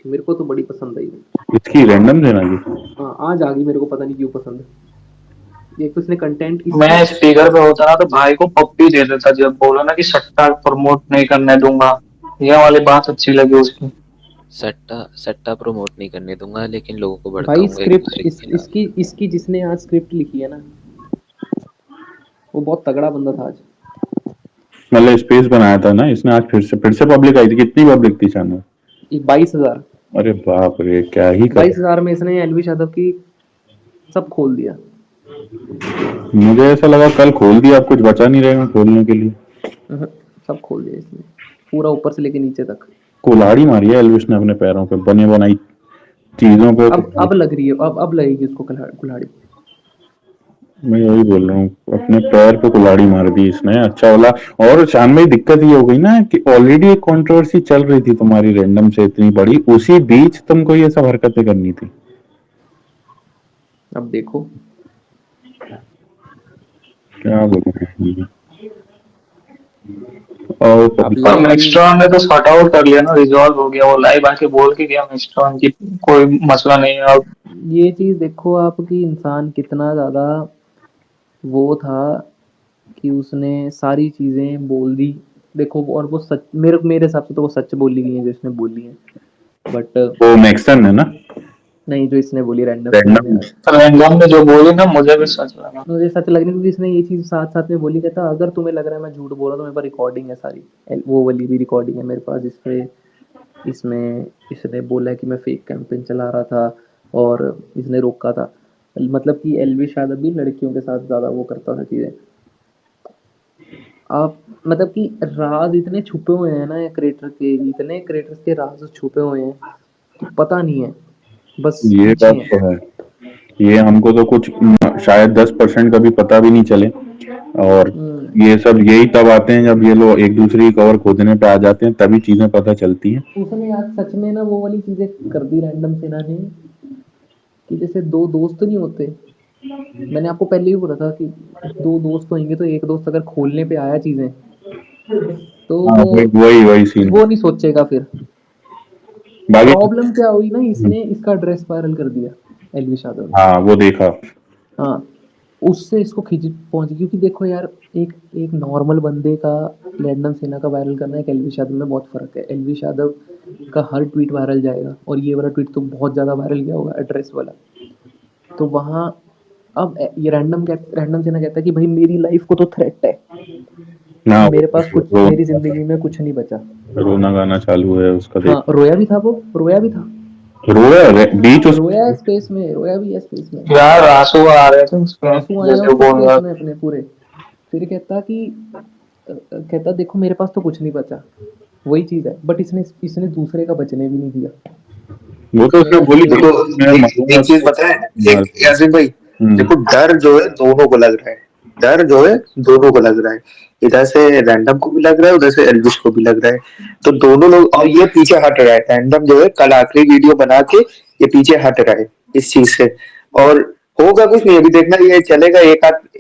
अच्छी, मेरे को तो बड़ी पसंद आई। इसकी रैंडम देना की। हाँ, आज आ गई, मेरे को पता नहीं क्यों पसंद। एक तो इसने कंटेंट इसकी। मैं स्पीकर पे होता ना तो भाई को पप्पी दे देता जब बोला ना कि सट्टा प्रमोट नहीं करने दूंगा। ये वाली बात अच्छी लगी उसकी। सट्टा सट्टा प्रमोट नहीं करने दूंगा, लेकिन लोगों को भाई भड़काऊंगा एक स्क्रिप्ट दूसरे के खिलाफ। इसकी जिसने आज स्क्रिप्ट लिखी है ना, वो बहुत तगड़ा बंदा था आज। मतलब स्पेस बनाया था ना इसने, आज फिर से पब्लिक आई थी। कितनी पब्लिक थी चैनल? 22,000। अरे बाप रे, क्या ही कर। 22,000 में इसने एलवी यादव की सब खोल दिया। मुझे ऐसा लगा कल खोल दिया, अब कुछ बचा नहीं रहेगा खोलने के लिए। सब खोल दिया इसने, पूरा ऊपर से लेके नीचे तक। कुल्हाड़ी मारी है एल्विस ने अपने पैरों पे बने बनाई चीजों पे। अब लग रही है, अब लगेगी उसको कुल्हाड़ी। मैं यही बोल रहा हूँ, अपने पैर पे कुल्हाड़ी मार दी इसने। अच्छा वाला। और शान में दिक्कत ये हो गई ना कि ऑलरेडी एक कंट्रोवर्सी चल रही थी तुम्हारी रैंडम से इतनी बड़ी, उसी बीच तुमको ये सब हरकतें करनी थी। अब देखो क्या बोलूं। और अब पर ये चीज। नेक्स्ट्रॉन ने तो सॉर्ट आउट कर लिया ना, रिजॉल्व हो गया। वो लाइव आके बोल के गया नेक्स्ट्रॉन की कोई मसला नहीं है अब। ये चीज देखो आपकी, इंसान कितना ज्यादा वो था कि उसने सारी चीजें बोल दी। देखो, और वो सच, मेरे हिसाब से तो वो सच बोली गई है जो इसने बोली है। बट वो मैक्सन है ना? नहीं, जो इसने बोली रैंडम सेना ने रैंडम। आज, रैंडम ने जो बोली ना मुझे भी सच लगा। मुझे सच लगने, क्योंकि इसने ये चीज साथ साथ में बोली। कहता अगर तुम्हें लग रहा है मैं झूठ बोल रहा हूँ तो मेरे पास रिकॉर्डिंग है सारी। वो वाली भी रिकॉर्डिंग है मेरे पास, जिसपे इसमें इसने बोला है कि मैं फेक कैंपेन चला रहा था और इसने रोका था। मतलब कि एलविश यादव भी लड़कियों के साथ ज़्यादा वो करता था चीज़ें। आप मतलब कि राज इतने छुपे हुए हैं ना क्रिएटर के, इतने क्रिएटर्स के राज छुपे हुए हैं कि पता नहीं है, बस ये पीछे बात हैं। तो है। ये हमको तो कुछ शायद 10% का भी पता भी नहीं चले। और ये सब यही तब आते हैं जब ये लोग एक दूसरे की कवर खोदने पे आ जाते हैं, तभी चीजें पता चलती हैं। उसने आज सच में ना वो वाली चीज़ें कर दी रैंडम सेना ने, कि जैसे दो दोस्त नहीं होते। मैंने आपको पहले ही बोला था कि दो दोस्त होंगे तो एक दोस्त अगर खोलने पे आया चीज़ें, तो हाँ, वही वही सीन। वो नहीं सोचेगा फिर। बाकी। प्रॉब्लम क्या हुई ना, इसने इसका ड्रेस वायरल कर दिया एलविश यादव ने। हाँ, वो देखा। हाँ, उससे इसको खिंच पहुंची, क्योंकि देखो यार, एक एक नॉर्मल बंदे का रैंडम सेना का वायरल करना, एक एलविश यादव में बहुत फर्क है। एलविश यादव का हर ट्वीट वायरल जाएगा, और ये वाला ट्वीट तो बहुत ज़्यादा वायरल गया होगा, एड्रेस वाला। तो वहाँ अब ये रैंडम सेना कहता है कि भाई मेरी लाइफ को तो थ्रेट है, ना, मेरे पास कुछ, मेरी रोना ज़िंदगी में कुछ नहीं बचा। रोना गाना चालू है उसका, देख। हाँ, रोया भी था, वो रोया भी था। रोया बीच उस। रोया है स्पेस में, रोया भी है स्पेस में। यार आंसू आ रहे थे उसमें आंसू आए हैं जैसे उसको बोल स्पेस रहा में अपने पूरे। फिर कहता कि कहता देखो मेरे पास तो कुछ नहीं बचा। वही चीज़ है, बट इसने इसने दूसरे का बचने भी नहीं दिया। वो तो इसने उसने बोली अपने। देखो, देखो, मैं एक मरूंगा एक चीज तो पता है, मार एक दूंगा। यासिन भाई, देखो डर जो है दोनों को लग रहा है। डर जो है दोनों को लग रहा है। इधर से रैंडम को भी लग रहा है, उधर से एल्विस को भी लग रहा है। तो दोनों लोग, और ये पीछे हट रहा है। रैंडम जो है कल आखिरी वीडियो बना के ये पीछे हट रहा है इस चीज से। और होगा कुछ नहीं, अभी देखना ये चलेगा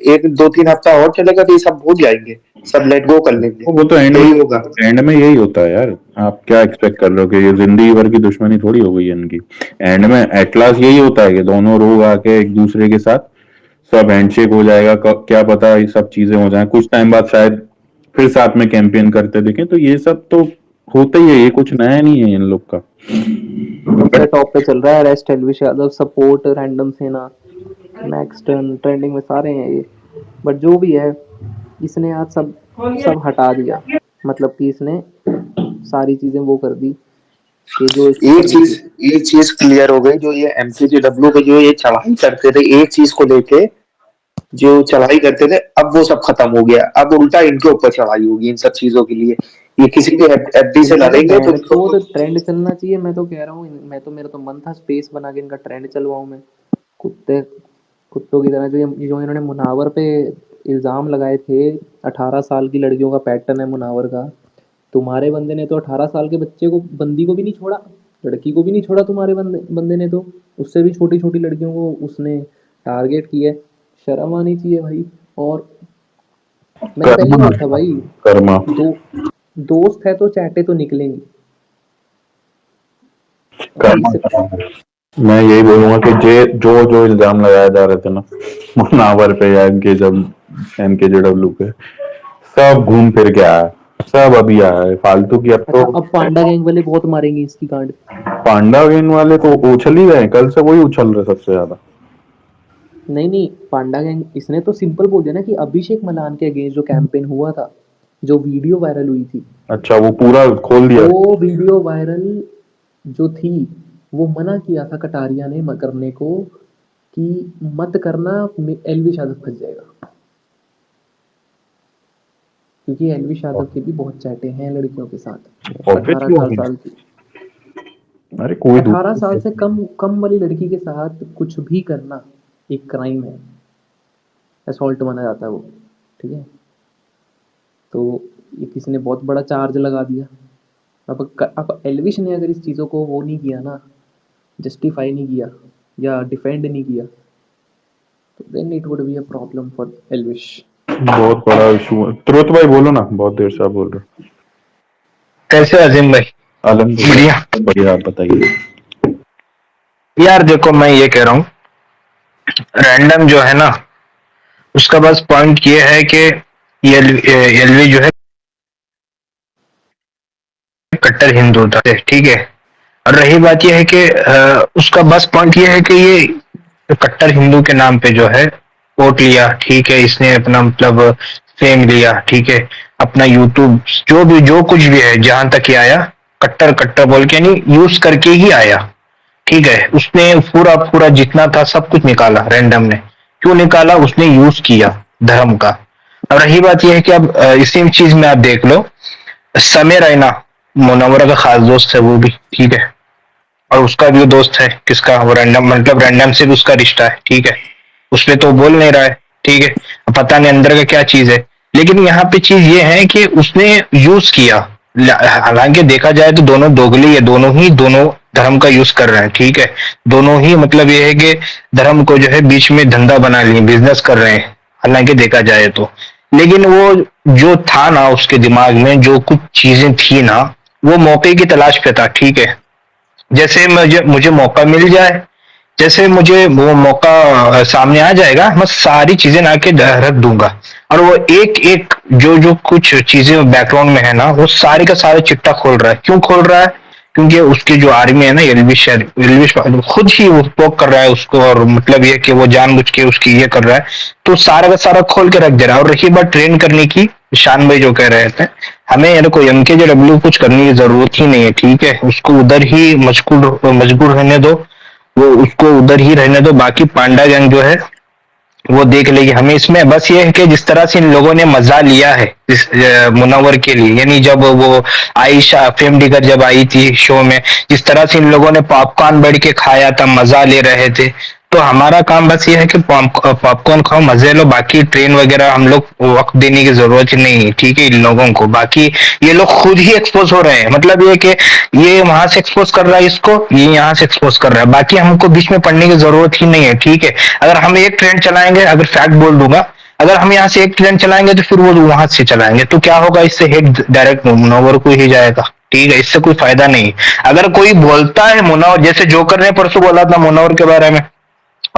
एक दो तीन हफ्ता और चलेगा तो ये सब भूल जाएंगे, सब लेट गो कर लेंगे। वो तो यही होगा। एंड में यही होता है यार। आप क्या एक्सपेक्ट कर रहे हो कि ये जिंदगी भर की दुश्मनी थोड़ी हो गई है इनकी। एंड में एट लास्ट यही होता है कि दोनों लोग आके एक दूसरे के साथ सब हैंडशेक हो जाएगा। क्या पता ये सब चीजें हो जाए, कुछ टाइम बाद शायद फिर साथ में कैंपेन करते दिखे। तो ये सब तो होता ही है, ये कुछ नया नहीं है इन लोग का। सबसे टॉप पे चल रहा है rest Elvish Yadav, support random सेना, मैक्सटन ट्रेंडिंग में सारे हैं ये। बट जो भी है, इसने आज सब सब हटा दिया। मतलब कि इसने सारी चीज़ें वो कर दी कि जो इसको एक करनी चीज थी। एक चीज क्लियर हो गई, जो ये एमसीजीडब्ल्यू पे जो ये चढ़ाई करते थे एक चीज को लेके, जो चढ़ाई करते थे अब वो सब खत्म हो गया। अब उल्टा इनके ऊपर चढ़ाई होगी इन सब चीजों के लिए। ये किसी भी एफडी से अरे लड़ेंगे तो बैंड इनको चोद ट्रेंड चलना चाहिए, मैं तो कह रहा हूँ। मैं तो, मेरा तो मन था स्पेस बना के इनका ट्रेंड चलवाऊँ मैं। कुत्ते कुत्तों की तरह जो इन्होंने मुनावर पे इल्ज़ाम लगाए थे। 18 साल की लड़कियों का पैटर्न है मुनावर का। तुम्हारे बंदे ने तो 18 साल के बच्चे को, बंदी को भी नहीं छोड़ा, लड़की को भी नहीं छोड़ा। तुम्हारे बंदे ने तो उससे भी छोटी छोटी लड़कियों को उसने टारगेट किया है। शर्म आनी चाहिए भाई। और मैंने पहले ही कर्मा। बोला था भाई, कर्मा। दो दोस्त है तो चाटे तो निकलेंगी। ठीक से। मैं यही बोलूंगा कि जो जो इल्जाम लगाए जा रहे थे ना मुनावर पे या एमके जेडब्ल्यू पे, सब घूम फिर के आया, सब अभी आया है फालतू की। अब तो अच्छा, अब पांडा गैंग वाले बहुत मारेंगे इसकी कांड। पांडा गेन वाले तो उछल ही गए, कल से वही उछल रहे सबसे ज्यादा। नहीं नहीं, पांडा गैंग इसने तो सिंपल बोल दिया ना कि अभिषेक मलान के अगेंस्ट जो कैंपेन हुआ था, जो वीडियो वायरल हुई थी, अच्छा, वो पूरा खोल दिया। वो वीडियो वायरल जो थी, वो मना किया था कटारिया ने करने को कि मत करना, एलवी यादव फंस जाएगा। क्योंकि एलवी यादव के भी बहुत चैटे हैं लड़कियों के साथ, अठारह ऑब्वियसली अठारह होगी। साल की अरे कोई 18 साल से दूसरी। कम कम वाली लड़की के साथ कुछ भी करना एक क्राइम है, असॉल्ट माना जाता है वो। ठीक है, तो ये किसी ने बहुत बड़ा चार्ज लगा दिया। अब एलविश ने अगर इस चीज़ों को वो नहीं किया ना, जस्टिफाई नहीं किया या डिफेंड नहीं किया, तो then it would be a problem for Elvish. बहुत बड़ा इशू है। तुरंत भाई बोलो ना, बहुत देर से आप बोल रहे कैसे अजीम भाई? हो। बढ़िया। अल्हम्दुलिल्लाह बढ़िया, आप बताइए। यार देखो, मैं ये कह रहा हूँ, रैंडम जो है ना, उसका बस पॉइंट ये है कि ये एलवी जो है कट्टर हिंदू था, ठीक है। और रही बात यह है कि उसका बस पॉइंट ये है कि ये कट्टर हिंदू के नाम पे जो है वोट लिया, ठीक है, इसने अपना मतलब फेम लिया, ठीक है, अपना यूट्यूब जो कुछ भी है जहां तक ही आया, कट्टर कट्टर बोल के नहीं, यूज करके ही आया, ठीक है। उसने पूरा पूरा जितना था सब कुछ निकाला, रैंडम ने क्यों निकाला, उसने यूज किया धर्म का। और रही बात यह है कि अब इसी चीज में आप देख लो, समय रैना मुनव्वरा का खास दोस्त है वो भी, ठीक है, और उसका भी दोस्त है किसका, वो रैंडम, मतलब रैंडम से भी उसका रिश्ता है, ठीक है। उसमें तो बोल नहीं रहा है, ठीक है, अब पता नहीं अंदर का क्या चीज है। लेकिन यहाँ पे चीज ये है कि उसने यूज किया, हालांकि देखा जाए तो दोनों दोगले है, दोनों ही दोनों धर्म का यूज कर रहे हैं, ठीक है। दोनों ही मतलब ये है कि धर्म को जो है बीच में धंधा बना लिए, बिजनेस कर रहे हैं, हालांकि देखा जाए तो। लेकिन वो जो था ना उसके दिमाग में, जो कुछ चीजें थी ना, वो मौके की तलाश पे था, ठीक है। जैसे मुझे मुझे मौका मिल जाए, जैसे मुझे वो मौका सामने आ जाएगा, मैं सारी चीजें ला के रख दूंगा। और वो एक एक जो जो कुछ चीजें बैकग्राउंड में है ना, वो सारे का सारा चिट्टा खोल रहा है। क्यों खोल रहा है? क्योंकि उसकी जो आर्मी है ना, एलविश खुद ही वो पोक कर रहा है उसको, और मतलब ये कि वो जानबूझ के उसकी ये कर रहा है, तो सारा का सारा खोल के रख दे रहा है। और रही बात ट्रेन करने की, शान भाई जो कह रहे थे, हमें यार कोई एमके कुछ करने की जरूरत ही नहीं है, ठीक है। उसको उधर ही मजबूर रहने दो, वो उसको उधर ही रहने दो। बाकी पांडा गैंग जो है वो देख लेगी। हमें इसमें बस ये है कि जिस तरह से इन लोगों ने मजा लिया है इस मुनव्वर के लिए, यानी जब वो आयशा फेम डिगर जब आई थी शो में, जिस तरह से इन लोगों ने पॉपकॉर्न बैठ के खाया था, मजा ले रहे थे, तो हमारा काम बस ये है कि पॉपकॉर्न खाओ, मजे लो। बाकी ट्रेन वगैरह हम लोग वक्त देने की जरूरत ही नहीं है, ठीक है, इन लोगों को। बाकी ये लोग खुद ही एक्सपोज हो रहे हैं, मतलब ये कि ये वहां से एक्सपोज कर रहा है इसको, ये यहाँ से एक्सपोज कर रहा है, बाकी हमको बीच में पढ़ने की जरूरत ही नहीं है, ठीक है। अगर हम एक ट्रेंड चलाएंगे, अगर फैक्ट बोल दूंगा, अगर हम यहाँ से एक ट्रेंड चलाएंगे तो फिर वो वहां से चलाएंगे, तो क्या होगा, इससे हेड डायरेक्ट मुनव्वर को ही जाएगा, ठीक है। इससे कोई फायदा नहीं। अगर कोई बोलता है मुनव्वर, जैसे जोकर ने परसों बोला था मुनव्वर के बारे में,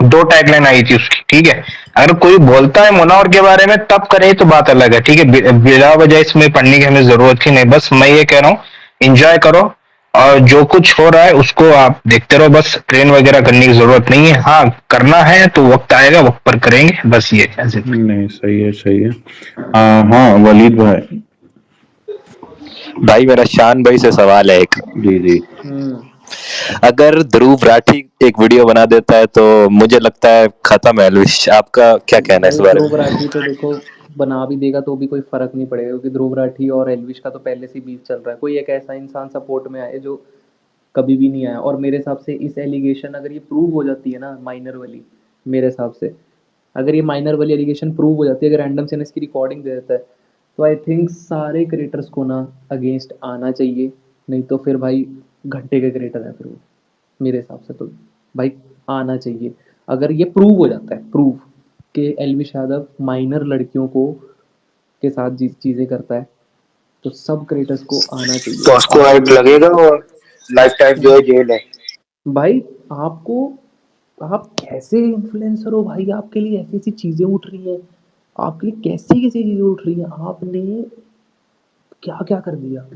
दो टैगलाइन आई थी उसकी, ठीक है। अगर कोई बोलता है मुनव्वर के बारे में तब करे तो बात अलग है, ठीक है। बिला वजह इसमें पढ़ने की हमें जरूरत ही नहीं। बस मैं ये कह रहा हूँ, एंजॉय करो, और जो कुछ हो रहा है उसको आप देखते रहो। बस ट्रेन वगैरह करने की जरूरत नहीं है। हाँ, करना है तो वक्त आएगा, वक्त पर करेंगे, बस ये है। नहीं, सही है, सही है। हाँ वलीद भाई। भाई मेरा शान भाई से सवाल है एक। जी जी। अगर ध्रुव राठी एक वीडियो बना देता है तो मुझे लगता है खत्म है एल्विश। आपका क्या कहना है इस भाई बारे में? ध्रुव राठी तो देखो, बना भी देगा तो भी कोई फर्क नहीं पड़ेगा, क्योंकि ध्रुव राठी और एलविश का तो पहले से बीफ चल रहा है। कोई एक ऐसा इंसान सपोर्ट में आए जो कभी भी नहीं आया। और मेरे हिसाब से इस एलिगेशन अगर ये प्रूव हो जाती है ना, माइनर वाली, मेरे हिसाब से अगर ये माइनर वाली एलिगेशन प्रूव हो जाती है, अगर रैंडम से इसकी रिकॉर्डिंग दे देता है, तो आई थिंक सारे क्रिएटर्स को ना अगेंस्ट आना चाहिए। नहीं तो फिर भाई घंटे के क्रिएटर है फिर वो, मेरे हिसाब से तो भाई आना चाहिए। अगर ये प्रूव हो जाता है, प्रूव कि एलविश यादव माइनर लड़कियों को के साथ चीज़ें करता है, तो सब क्रिएटर्स को आना चाहिए। तो उसको अब राइट लगेगा, और लाइफ टाइम जो है जेल है। भाई आपको, आप कैसे इन्फ्लुएंसर हो भाई, आपके लिए ऐसी ऐसी चीजें उठ रही हैं, आपके लिए कैसी कैसी चीजें उठ रही हैं, आपने क्या क्या कर दिया।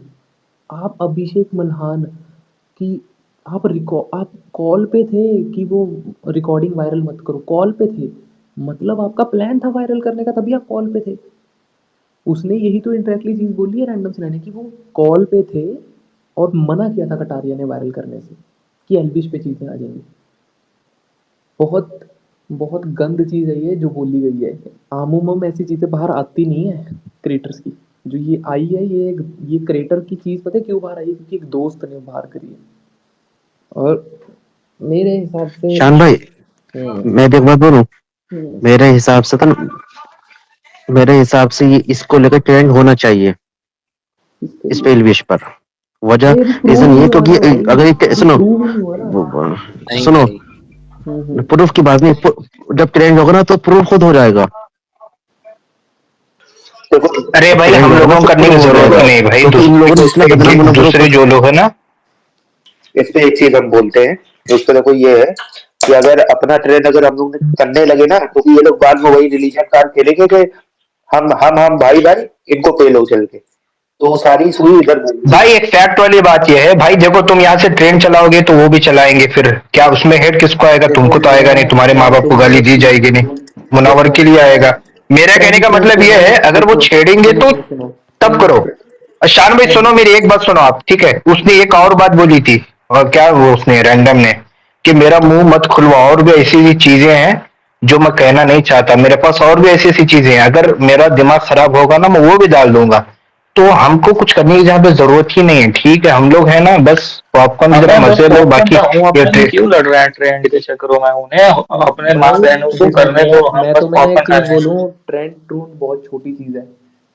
आप अभिषेक मल्हान की, आप कॉल पे थे कि वो रिकॉर्डिंग वायरल मत करो, कॉल पे थे, मतलब आपका प्लान था वायरल करने का, तभी आप कॉल पे थे। उसने यही तो इंडायरेक्टली चीज बोली है रैंडम से ने कि वो कॉल पे थे और मना किया था कटारिया ने वायरल करने से कि एल्विश पे चीजें आ जाएंगी। बहुत बहुत गंद चीज है ये जो बोली गई है। आमूमम ऐसी चीजें बाहर आती नहीं है क्रिएटर्स की। जो ये आई है, ये क्रिएटर की चीज पता है क्यों बाहर आई है? क्योंकि एक दोस्त ने बाहर करी है। और मेरे हिसाब से शान भाई, मैं एक बात बोलूं। हम्म, मेरे हिसाब से तो मेरे हिसाब से ये इसको लेकर ट्रेंड होना चाहिए, इसके इस लिए पे एल्विश पर। वजह ये अभी प्रूव रीजन ही ये नहीं तो हुआ कि ना भाई, अगर अभी सुनो, प्रूव ही नहीं हुआ ना। नहीं सुनो, भाई। हम्म। प्रूफ की बात नहीं, जब ट्रेंड होगा ना तो प्रूफ खुद हो जाएगा। देखो, अरे जब भाई ट्रेंड हम होगा ना लोगों को तो करने की प्रूफ हो जरूरत जाएगा, ही नहीं भाई, क्योंकि इन लोगों ने जितना बदनाम होना दूसरे जो लोग है ना। इस पे एक चीज हम बोलते हैं, उस पे देखो ये है कि अगर अपना ट्रेंड अगर हम लोग करने लगे ना, तो ये लोग बाद में वही रिलीजन कार्ड खेलेंगे कि हम भाई भाई, इनको पे लो चल के, तो सारी सुई इधर घूमती भाई है। एक फैक्ट वाली बात यह है भाई, देखो तुम यहाँ से ट्रेन चलाओगे तो वो भी चलाएंगे, फिर क्या उसमें हेड किसको आएगा? देखो तुमको तो आएगा नहीं, तुम्हारे माँ मैं बाप को तुम्हें गाली एक दी चीज जाएगी नहीं, मुनावर देखो के लिए मैं आएगा। मेरा कहने ट्रेंड का ट्रेंड मतलब पे यह मैं है, अगर वो देखो छेड़ेंगे सुनो तो सुनो सुनो तब ट्रेंड करो। पे शान भाई ट्रेंड सुनो, मेरी एक बात सुनो आप, ठीक है? उसने एक और बात बोली थी, और क्या वो उसने रैंडम ने, कि मेरा मुंह मत खुलवाओ, और भी ऐसी ऐसी चीजें हैं जो मैं कहना नहीं चाहता, मेरे पास और भी ऐसी ऐसी चीजें हैं, अगर मेरा दिमाग खराब होगा ना मैं वो भी डाल दूंगा। तो हमको कुछ करने की जहाँ पे जरूरत ही नहीं है, ठीक है? हम लोग है ना बस पॉपकॉर्न की तरह हमें बस मजे लो, पॉपकॉर्न बाकी का हूँ, ये अपने लिए क्यों लड़ रहे हैं ट्रेंड के चक्करों में? उन्हें अपने माँ भाई बहनों को देखो करने दो, हम मैं बस तुम्हें एक पॉपकॉर्न खा चीज रहे हैं। बोलूं, ट्रेंड ट्रूंड बहुत छोटी चीज है,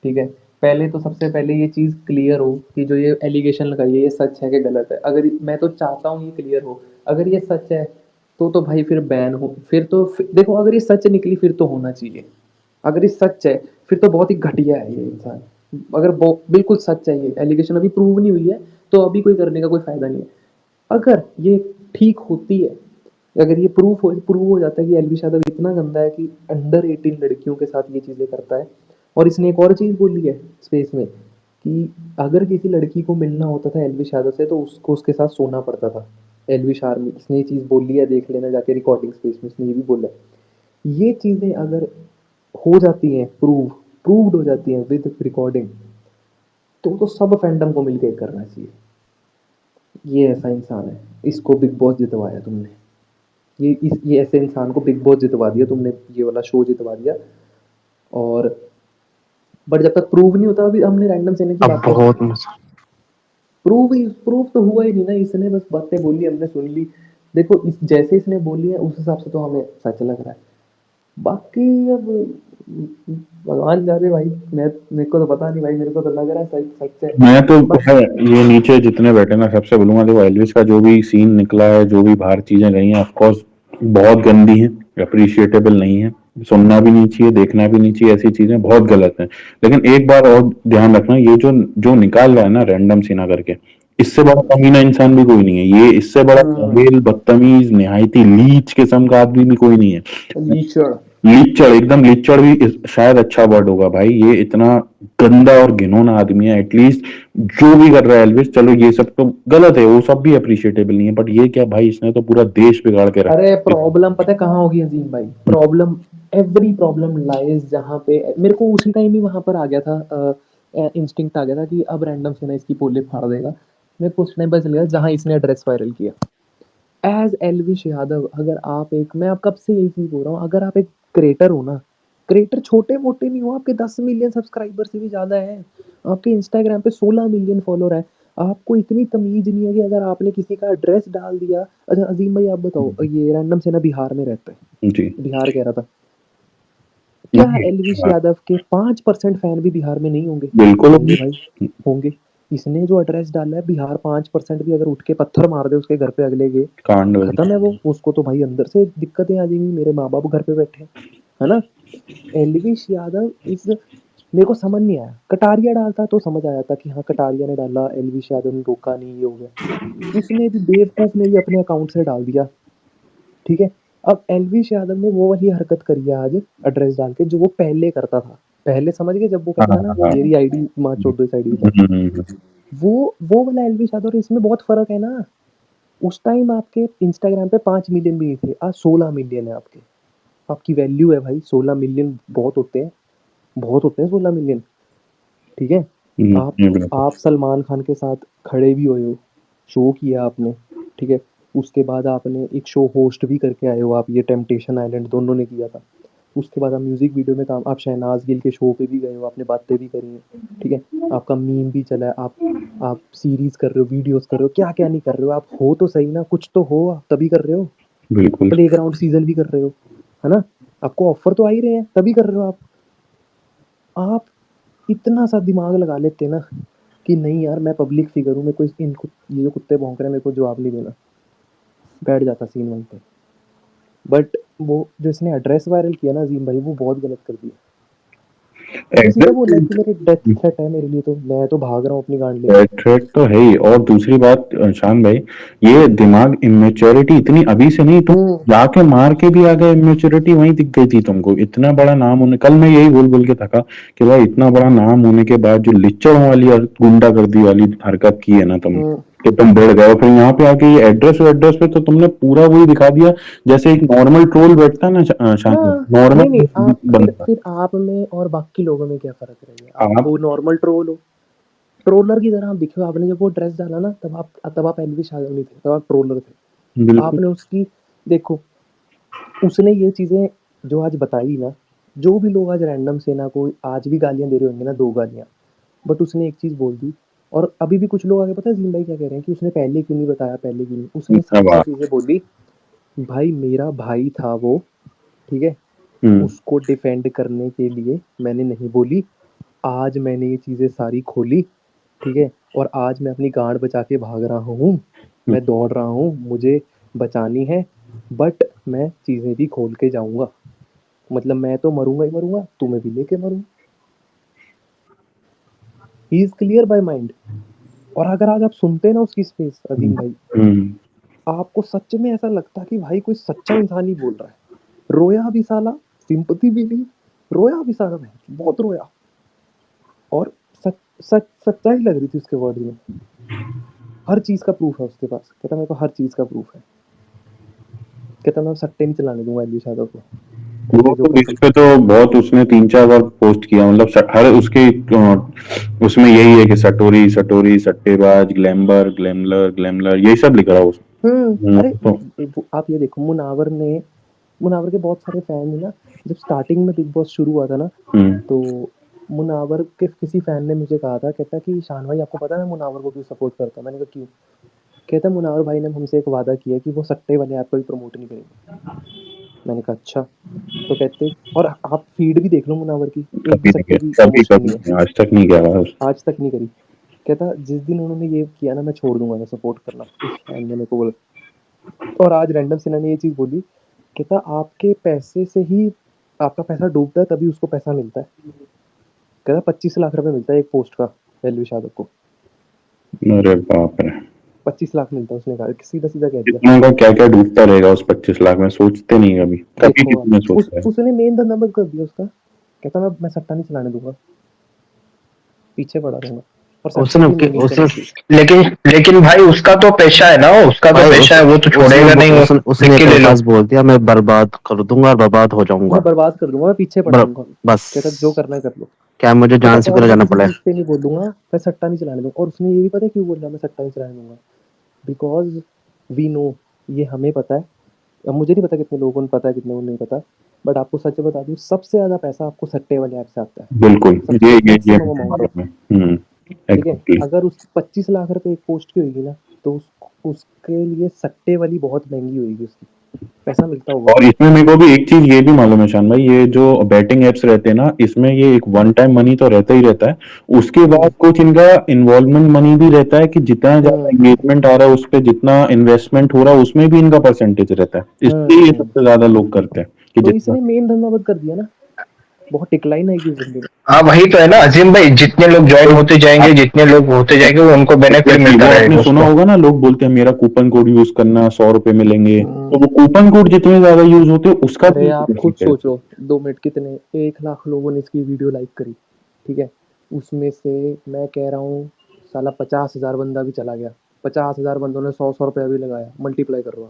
ठीक है। पहले तो सबसे पहले ये चीज क्लियर हो कि जो ये एलिगेशन लगाई है ये सच है कि गलत है। अगर मैं तो चाहता हूँ ये क्लियर हो, अगर ये सच है तो भाई फिर बैन हो, देखो अगर ये सच निकली फिर तो होना चाहिए। अगर ये सच है फिर तो बहुत ही घटिया है ये इंसान। अगर बिल्कुल सच है, ये एलिगेशन अभी प्रूव नहीं हुई है तो अभी कोई करने का कोई फायदा नहीं है। अगर ये ठीक होती है, अगर ये प्रूव हो जाता है कि एलवी यादव इतना गंदा है कि अंडर 18 लड़कियों के साथ ये चीज़ें करता है। और इसने एक और चीज़ बोली है स्पेस में कि अगर किसी लड़की को मिलना होता था एलवी यादव से तो उसको उसके साथ सोना पड़ता था। एलवी आर्मी, इसने ये चीज़ बोली है, देख लेना जाके रिकॉर्डिंग स्पेस में, इसने ये भी बोला है। ये चीज़ें अगर हो जाती हैं, प्रूव्ड हो जाती हैं विद रिकॉर्डिंग, तो सब फैंडम को मिलकर करना चाहिए। ये ऐसा इंसान है, इसको बिग बॉस जितवाया तुमने। ये ऐसे इंसान को बिग बॉस जितवा दिया तुमने, ये वाला शो जितवा दिया। और बट जब तक प्रूव नहीं होता, अभी हमने रैंडम सेना की अब बात कर, बहुत मजा। प्रूव तो हुआ ही नहीं ना, इसने बस बातें बोली, हमने सुन ली। देखो जैसे इसने बोली है उस हिसाब से तो हमें सच लग रहा है। बाकी अब भगवान जाने भाई, मेरे को तो पता नहीं भाई, मेरे को तो लग रहा है सच सच है। मैं तो बट है, ये नीचे जितने बैठे ना सबसे बोलूंगा, देखो एल्विस का जो भी सीन निकला है, जो भी बाहर चीजें गई हैं, ऑफकोर्स बहुत गंदी है, अप्रिशिएटेबल नहीं है, सुनना भी नहीं चाहिए, देखना भी नहीं चाहिए, ऐसी चीजें बहुत गलत हैं। लेकिन एक बार और ध्यान रखना, ये जो जो निकाल रहा है ना रैंडम सीना करके, इससे बड़ा कमीना इंसान भी कोई नहीं है, ये इससे बड़ा काबिल, बदतमीज, निहायती लीच किस्म का आदमी भी कोई नहीं है। लीचड़, लीचड़, एकदम लीचड़ भी शायद अच्छा वर्ड होगा भाई। ये इतना गंदा और घिनौना आदमी है। एटलीस्ट जो भी कर रहा है एल्विस, चलो ये सब तो गलत है, वो सब भी अप्रिशिएटेबल नहीं है, बट ये क्या भाई, इसने तो पूरा देश बिगाड़ के रखा अरे है। प्रॉब्लम पता है कहाँ होगी अजीम भाई? प्रॉब्लम, एवरी प्रॉब्लम लाइज जहाँ पे, मेरे को उसी टाइम ही वहां पर आ गया था, इंस्टिंक्ट आ गया था कि अब रैंडम से ना इसकी पोले फाड़ देगा। मेरे को उस टाइम पता चल गया जहाँ इसने एड्रेस वायरल किया। एज एलविश यादव, अगर आप एक, मैं आप कब से यही चीज बोल रहा हूँ, अगर आप एक क्रिएटर हो ना, क्रिएटर छोटे मोटे नहीं हो, आपके 10 मिलियन सब्सक्राइबर से भी ज्यादा है, आपके इंस्टाग्राम पे 16 मिलियन फॉलोअर है, आपको इतनी तमीज नहीं है कि अगर आपने किसी का एड्रेस डाल दिया। अच्छा अजीम भाई आप बताओ, ये रैंडम से ना बिहार में रहता है, जी। बिहार कह रहा था, क्या एलविश यादव के 5% फैन भी बिहार में नहीं होंगे? बिल्कुल। होंगे भाई, होंगे। इसने जो एड्रेस डाला है, बिहार 5% भी अगर उठ के पत्थर मार दे उसके घर पे अगले के, कांड हो खत्म है वो, उसको तो भाई अंदर से दिक्कतें आ जाएंगी, मेरे माँ बाप घर पे बैठे हैं, है ना। एलविश यादव इज मेरे को समझ नहीं आया। कटारिया डालता तो समझ आ जाता कि हाँ कटारिया ने डाला, एलविश यादव ने रोका नहीं, ये हो गया। इसने भी बेवकूफ ने भी अपने अकाउंट से डाल दिया, ठीक है। अब एलविश यादव ने वो वाली हरकत करी है आज एड्रेस डाल के, जो वो पहले करता था। पहले समझ गए, जब वो कहता था ना हाँ मेरी आईडी माँ चोद दो इस आईडी पे, वो वाला एलविश यादव, और इसमें बहुत फर्क है ना। उस टाइम आपके इंस्टाग्राम पे 5 मिलियन भी नहीं थे, आज 16 मिलियन है आपके। आपकी वैल्यू है भाई, 16 मिलियन बहुत होते हैं, बहुत होते हैं 16 मिलियन, ठीक है। आप सलमान खान के साथ खड़े भी हुए हो, शो किया आपने, ठीक है। उसके बाद आपने एक शो होस्ट भी करके आए हो आप, ये टेम्पटेशन आइलैंड दोनों ने किया था। उसके बाद आप म्यूजिक वीडियो में काम, आप शहनाज गिल के शो पे भी गए हो, आपने बातें भी करी हैं, ठीक है। आपका मीम भी चला है, आप सीरीज कर रहे हो, वीडियोस कर रहे हो, क्या क्या नहीं कर रहे हो आप, हो तो सही ना, कुछ तो हो, आप तभी कर रहे हो। बिल्कुल प्लेग्राउंड सीजन भी कर रहे हो, है ना, आपको ऑफर तो आ ही रहे हैं, तभी कर रहे हो आप इतना सा दिमाग लगा लेते ना कि नहीं यार मैं पब्लिक फिगर हूँ, मेरे को इनको ये जो कुत्ते भौंक रहे हैं मेरे को जवाब नहीं देना, बैठ जाता सीन वहीं पे। बट वो जो इसने एड्रेस वायरल किया ना अजीम भाई, वो बहुत गलत कर दिया। उसने सीधा बोला कि मेरे डेथ थ्रेट है मेरे लिए, तो मैं तो भाग रहा हूँ अपनी गांड लेके। थ्रेट तो है ही। और दूसरी बात शान भाई, ये दिमाग इमेच्योरिटी इतनी अभी से नहीं, तुम जाके मार के भी आ गए, इमेच्योरिटी वहीं दिख गई थी तुमको। इतना बड़ा नाम होने, कल मैं यही बोल बोल के थका कि भाई इतना बड़ा नाम होने के बाद जो लिच्चड़ों वाली और गुंडागर्दी वाली हरकत की है ना तुम, कि तुम बढ़ गए। और फिर यहाँ पे आके ये एड्रेस पे तो तुमने पूरा वही दिखा दिया जैसे एक नॉर्मल ट्रोल बैठता ना शान, हाँ, नॉर्मल नहीं आप बंदा। फिर आप में और बाकी लोगों में क्या फ़र्क रह गया? आप आप वो नॉर्मल ट्रोल हो, ट्रोलर की तरह आप दिखे हो। आपने जब वो ड्रेस डाला ना, तब आप एल्विश यादव नहीं थे, तब आप ट्रोलर थे। बिल्कुल आपने उसकी, देखो, उसने ये चीज़ें जो आज बताई ना, जो भी लोग आज रैंडम से ना, कोई आज भी गालियाँ दे रहे होंगे ना, 2 गालियाँ, बट उसने एक चीज़ बोल दी। और अभी भी कुछ लोग आगे पता है ज़ीम भाई क्या कह रहे हैं कि उसने पहले क्यों नहीं बताया, पहले क्यों नहीं? उसने अब सबसे चीज़ें बोली, भाई मेरा भाई था वो, ठीक है? उसको डिफेंड करने के लिए मैंने नहीं बोली। आज मैंने ये चीज़ें सारी खोली, ठीक है? और आज मैं अपनी गांड बचा के भाग रहा हूँ, मैं दौड़ रहा हूँ, मुझे बचानी है, बट मैं चीज़ें भी खोल के जाऊँगा। मतलब मैं तो मरूँगा ही मरूँगा, तुम्हें भी लेके मरूँगा। He is clear by mind. और अगर आज आप सुनते ना उसकी स्पेस अजीम भाई, आपको सच में ऐसा लगता कि भाई कोई सच्चा इंसान ही बोल रहा है। रोया भी साला, सिंपैथी भी ली, रोया भी साला, मैं बहुत रोया। और सच्चाई लग रही थी उसके वर्ड में। हर चीज़ का प्रूफ है उसके पास। कहता मेरे को हर चीज़ का प्रूफ है। कहता मैं सट्टे नहीं चलाने दूंगा एलविश यादव को। वो तो इस पे तो बहुत उसने 3-4 बार पोस्ट किया, मतलब हर उसके उसमें यही है कि सटोरी सटोरी, सट्टेबाज, ग्लैमर ग्लैमलर ग्लैमलर, यही सब लिख रहा है उसमें। अरे तो आप ये देखो, मुनावर के बहुत सारे फैन है ना। जब स्टार्टिंग में बिग बॉस शुरू हुआ था ना, तो मुनावर के किसी फैन ने मुझे कहा था, कहता कि शान भाई आपको पता है मैं मुनावर को क्यों सपोर्ट करता हूँ? मैंने कहा क्यों? कहता मुनावर भाई ने हमसे एक वादा किया कि वो सट्टे वाले ऐप को भी प्रमोट नहीं करेंगे। मैंने कहा अच्छा। तो कहते, और आप फीड भी देख लो मुनावर की, एक भी कभी नहीं सट्टे की किया, कभी प्रमोशन कभी नहीं है, नहीं, आज तक नहीं किया। आज तक नहीं करी। कहता जिस दिन उन्होंने ये किया ना, मैं छोड़ दूंगा मैं सपोर्ट करना। उस फैन ने मेरे को बोला। और आज रैंडम सिन्हा ने ये चीज़ बोली, कहता आपके पैसे से ही आपका पैसा डूबता है, तभी उसको पैसा मिलता है। कहता 25 लाख रुपए मिलता है एक पोस्ट का एलविश यादव को। अरे बाप रे, 25 लाख मिलता है, उसने कहा, सीधा सीधा कह दिया। कितना का क्या क्या डूबता रहेगा उस 25 लाख में, सोचते नहीं कभी कभी देखो कितने आप, सोचता है। उसने मेन धंधा बंद कर दिया उसका। कहता मैं सट्टा नहीं चलाने दूंगा, पीछे पड़ा रहूंगा। और सट्टे उसने की नहीं उसने करी थी। लेकिन भाई उसका तो पेशा है ना, उसका तो भाई पेशा है, वो तो छोड़ेगा नहीं। वो उसने लिख के अपने ले लो। पास बोल दिया मैं बर्बाद कर दूंगा और बर्बाद हो जाऊंगा। मैं बर्बाद कर दूंगा, मैं पीछे पड़ा रहूंगा। बस कहता जो करना है कर लो। क्या मुझे कहता जान से और पहले मैं जाना किसी पड़े। चीज़ पे नहीं बोलूंगा, मैं सट्टा नहीं चलाने दूंगा। और उसने ये भी पता है क्यों बोल रहा मैं सट्टा नहीं चलाने दूंगा? बिकॉज वी नो, ये हमें पता है। अब मुझे नहीं पता कितने लोगों को पता है, कितने को नहीं पता, बट आपको सच बता दूं, सबसे ज़्यादा पैसा आपको सट्टे वाले ऐप से आता है। बिल्कुल, सबसे ये मैक्सिमम अमाउंट, ठीक है। exactly। अगर उस 25 लाख रुपए एक पोस्ट की होगी ना, तो उसके लिए सट्टे वाली बहुत महंगी होगी, उसकी पैसा मिलता होगा और उसको। इसमें मेरे को भी एक चीज ये भी मालूम है शान भाई, ये जो बैटिंग एप्स रहते हैं ना, इसमें ये एक वन टाइम मनी तो रहता ही रहता है, उसके बाद कुछ इनका इन्वॉल्वमेंट मनी भी रहता है कि जितना ज्यादा एंगेजमेंट आ रहा है उस पर, जितना इन्वेस्टमेंट हो रहा है उसमें भी इनका परसेंटेज रहता है। इसलिए ये सबसे ज्यादा लोग करते हैं कि तो जितना। इसने मेन धंधा बंद कर दिया ना। बहुत डिक्लाइन आएगी उस बंदे में। हाँ वही तो है ना अजीम भाई, जितने लोग ज्वाइन होते जाएंगे, जितने लोग होते जाएंगे, वो उनको बेनिफिट Exactly, मिलता वो रहेगा आपने सुना उसको। होगा ना, लोग बोलते हैं मेरा कूपन कोड यूज करना, 100 रुपए मिलेंगे। हम्म, तो वो कूपन कोड जितने ज्यादा यूज होते हैं उसका अरे भी आप खुद बेनिफिट है। सोचो 2 मिनट कितने 1 लाख लोगों ने इसकी वीडियो लाइक करी, ठीक है, उसमें से मैं कह रहा हूँ साला 50,000 बंदा भी चला गया, 50,000 बंदों ने 100-100 रुपया भी लगाया, मल्टीप्लाई कर रहा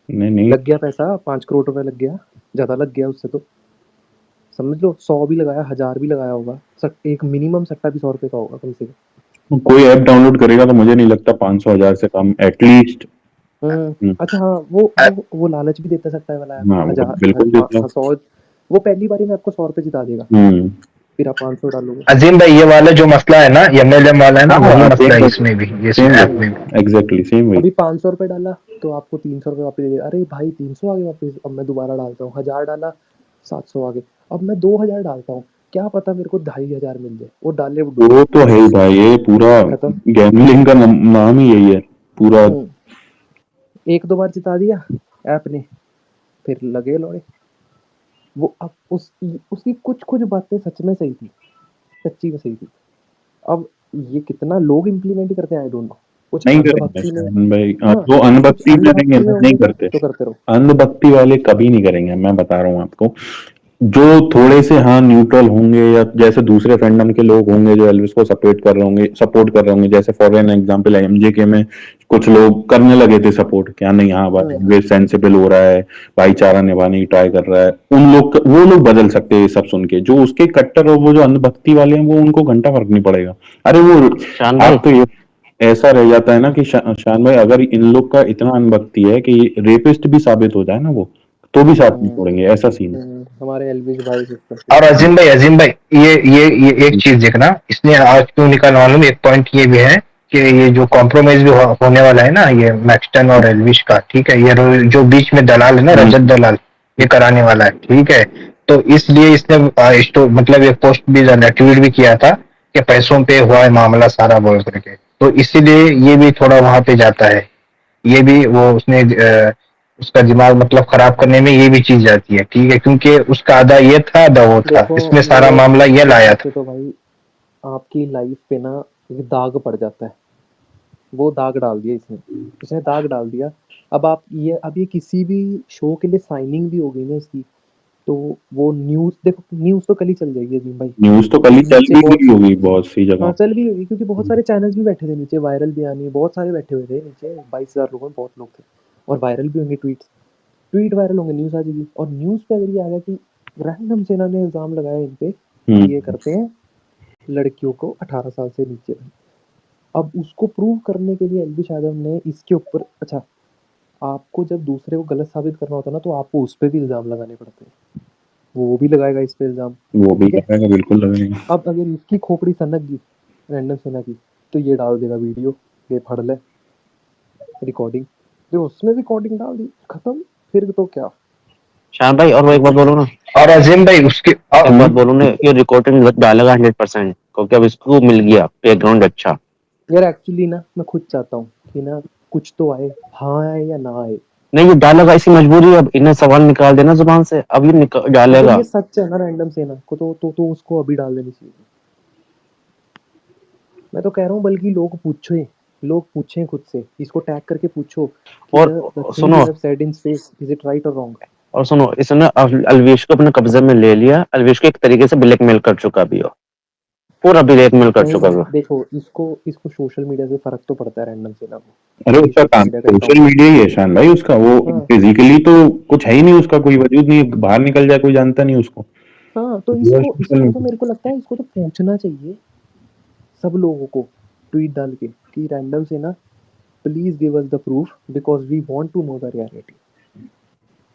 नहीं नहीं, लग गया पैसा, 5 करोड़ रुपया लग गया, ज़्यादा लग गया उससे तो समझ लो, 100 भी लगाया, 1000 भी लगाया होगा, एक मिनिमम सट्टा भी 100 रुपये का होगा कम से कम। कोई ऐप डाउनलोड करेगा तो मुझे नहीं लगता 500 1000 से कम एटलीस्ट। अच्छा हाँ, वो लालच भी देता सट्टा वाला ऐप, हाँ, वो तो हजार बिल्कुल देता है। 100, वो पहली बारी में आपको 100 रुपये जिता देगा, हम्म। फिर आप 500 डालोगे। अजीम भाई ये वाला जो मसला है ना, एमएलएम वाला है ना, वही हाँ, मसला है सेम इसमें भी, इस सेम ऐप वही, में भी। एग्जैक्टली सेम वही। अभी 500 रुपये डाला तो आपको 300 रुपये वापस दे देगा, अरे भाई 300 आ गए वापस, अब मैं दोबारा डालता हूँ, 1000 डाला 700 आ गए, अब मैं 2000 डालता हूँ, क्या पता मेरे को 2500 मिल जाए, वो डाले वो डूब वो तो है ही भाई, ये पूरा खत्म। गैम्बलिंग का नाम ही यही है पूरा। एक दो बार जिता दिया ऐप ने, फिर लगे लौड़े। वो अब उसकी कुछ कुछ बातें सच में सही थी, सच्ची में सही थी। अब ये कितना लोग इम्प्लीमेंट करते हैं आई डोंट नो, कुछ नहीं करेंगे अंधभक्ति में, शायन भाई, हाँ जो कुछ अंधभक्ति करेंगे अंधभक्ति में ना, नहीं होंगे करते। तो करते रहो। अंधभक्ति वाले कभी नहीं करेंगे, मैं बता रहा हूँ आपको। जो थोड़े से हाँ न्यूट्रल होंगे, या जैसे दूसरे फैंडम के लोग होंगे जो एल्विस को सपोर्ट कर रहे होंगे, जैसे फॉर एन एग्जांपल एमजेके में कुछ लोग करने लगे थे सपोर्ट, क्या नहीं, हाँ भाई एल्विस सेंसिबल हो रहा है, भाईचारा निभाने की ट्राई कर रहा है, वो लोग बदल सकते हैं ये सब सुन के। जो उसके कट्टर और वो जो अंधभक्ति वाले हैं, वो उनको घंटा फर्क नहीं पड़ेगा। अरे वो शान भाई, आप तो ये ऐसा रह जाता है ना कि शान भाई, अगर इन लोग का इतना अनभक्ति है कि रेपिस्ट भी साबित हो जाए ना वो, तो भी साथ नहीं छोड़ेंगे, ऐसा सीन है। हमारे एलविश भाई सिस्टम और अजीम भाई ये एक चीज देखना, इसने आज क्यों निकाला मालूम, एक पॉइंट ये भी है कि ये जो कॉम्प्रोमाइज भी होने वाला है ना, ये मैक्सटन और एल्विश का, ठीक है, ये जो बीच में दलाल है ना, रजत दलाल, ये कराने वाला है, ठीक है। तो इसलिए इसने मतलब एक पोस्ट भी ट्वीट भी किया था कि पैसों पे हुआ है मामला सारा बोल करके, तो इसीलिए ये भी थोड़ा वहां पे जाता है, ये भी वो उसने उसका दिमाग मतलब खराब करने में ये भी चीज जाती है, ठीक है, क्योंकि उसका आधा ये था आधा वो था, देखो इसमें सारा मेरे मामला ये लाया हिसाब था। से तो भाई आपकी लाइफ पे ना एक दाग पड़ जाता है, वो दाग डाल दिया इसने दाग डाल दिया। अब ये किसी भी शो के लिए साइनिंग भी हो गई ना इसकी, तो वो न्यूज़ देखो, न्यूज़ तो कल ही चल जाएगी अजीम भाई, न्यूज तो कल ही चल नीचे भी बहुत, गई होगी बहुत सी हाँ जगह। चल भी होगी क्योंकि बहुत सारे चैनल्स भी बैठे थे नीचे, वायरल भी आनी, बहुत सारे बैठे हुए थे नीचे, 22,000 लोगों में बहुत लोग थे, और वायरल भी होंगे, ट्वीट वायरल होंगे, न्यूज़ आ जाएगी, और न्यूज़ पे अगर ये आ गया कि रैंडम सेना ने इल्ज़ाम लगाया इन पे कि ये करते हैं लड़कियों को 18 साल से नीचे। अब उसको प्रूव करने के लिए एलविश यादव ने इसके ऊपर, अच्छा आपको जब दूसरे को गलत साबित करना होता है ना, तो आपको उस पर भी इल्ज़ाम लगाने पड़ते हैं, वो भी लगाएगा इस पे इल्ज़ाम, वो भी ठीक है। लगाएगा, बिल्कुल लगाएगा। अब अगर इसकी खोपड़ी सनक गई रैंडम सेना की, तो ये डाल देगा वीडियो, ये फड़ ले रिकॉर्डिंग, जो उसने रिकॉर्डिंग डाल दी, खत्म, फिर तो क्या। शान भाई, और मैं एक बात बोलूँ ना, और अजीम भाई एक बात बोलूँ ना, ये रिकॉर्डिंग डालेगा 100%, क्योंकि अब इसको मिल गया बैकग्राउंड अच्छा। यार एक्चुअली ना मैं खुद चाहता हूँ कि ना कुछ तो आए, हाँ आए या ना आए, नहीं, ये डालेगा, इसी मजबूरी है, अब इन्हें सवाल निकाल देना जुबान से, अब ये अगर डालेगा। ये सच है ना रैंडम सेना को, तो उसको अभी डाल देनी चाहिए। मैं तो कह रहा हूँ बल्कि लोग पूछें खुद से, इसको टैग करके पूछो कि और the thing सुनो you have said in space, is it right or wrong? और सुनो, इसने अलवेश को अपने कब्जे में ले लिया, अलवेश को एक तरीके से ब्लैकमेल कर चुका भी हो, पूरा ब्लैकमेल कर चुका नहीं भी। देखो, इसको सोशल मीडिया से फर्क तो पड़ता है रैंडम सेना को, अरे क्योंकि उसका सोशल काम मीडिया का सोशल अकाउंट, मीडिया ही है शान भाई उसका, वो हाँ फिजिकली तो कुछ है ही नहीं, उसका कोई वजूद नहीं, बाहर निकल जाए कोई जानता नहीं उसको। हाँ, तो वो सोशल इसको तो मीडिया। मेरे को लगता है इसको तो पूछना चाहिए सब लोगों को, ट्वीट डाल के कि random Sena please give us the proof because we want to know the reality,